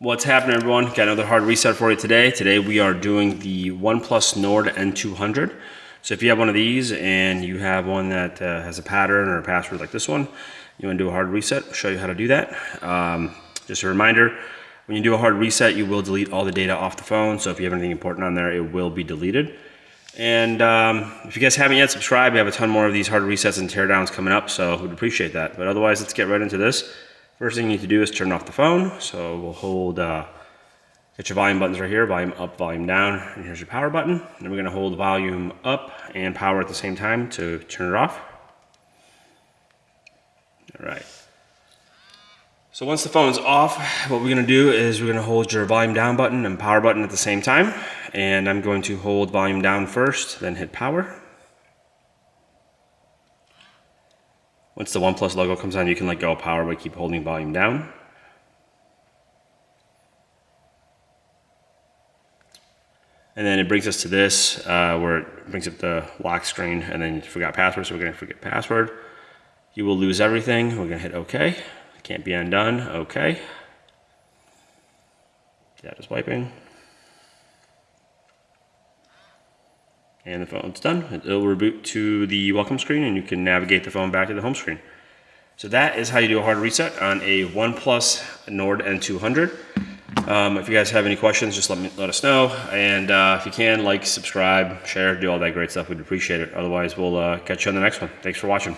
What's happening, everyone? Got another hard reset for you today. Today we are doing the OnePlus Nord N200. So if you have one of these and you have one that has a pattern or a password like this one, you want to do a hard reset, I'll show you how to do that. Just a reminder, when you do a hard reset, you will delete all the data off the phone. So if you have anything important on there, it will be deleted. And if you guys haven't yet, subscribe. We have a ton more of these hard resets and teardowns coming up, so we'd appreciate that. But otherwise, let's get right into this. First thing you need to do is turn off the phone. So we'll hold, get your volume buttons right here, volume up, volume down, and here's your power button. And then we're gonna hold volume up and power at the same time to turn it off. All right. So once the phone's off, what we're gonna do is we're gonna hold your volume down button and power button at the same time. And I'm going to hold volume down first, then hit power. Once the OnePlus logo comes on, you can let go of power but keep holding volume down. And then it brings us to this, where it brings up the lock screen, and then you forgot password, so we're gonna forget password. You will lose everything. We're gonna hit OK. Can't be undone. OK. That is wiping. And the phone's done. It'll reboot to the welcome screen and you can navigate the phone back to the home screen. So that is how you do a hard reset on a OnePlus Nord N200. If you guys have any questions, just let us know. And if you can, like, subscribe, share, do all that great stuff. We'd appreciate it. Otherwise, we'll catch you on the next one. Thanks for watching.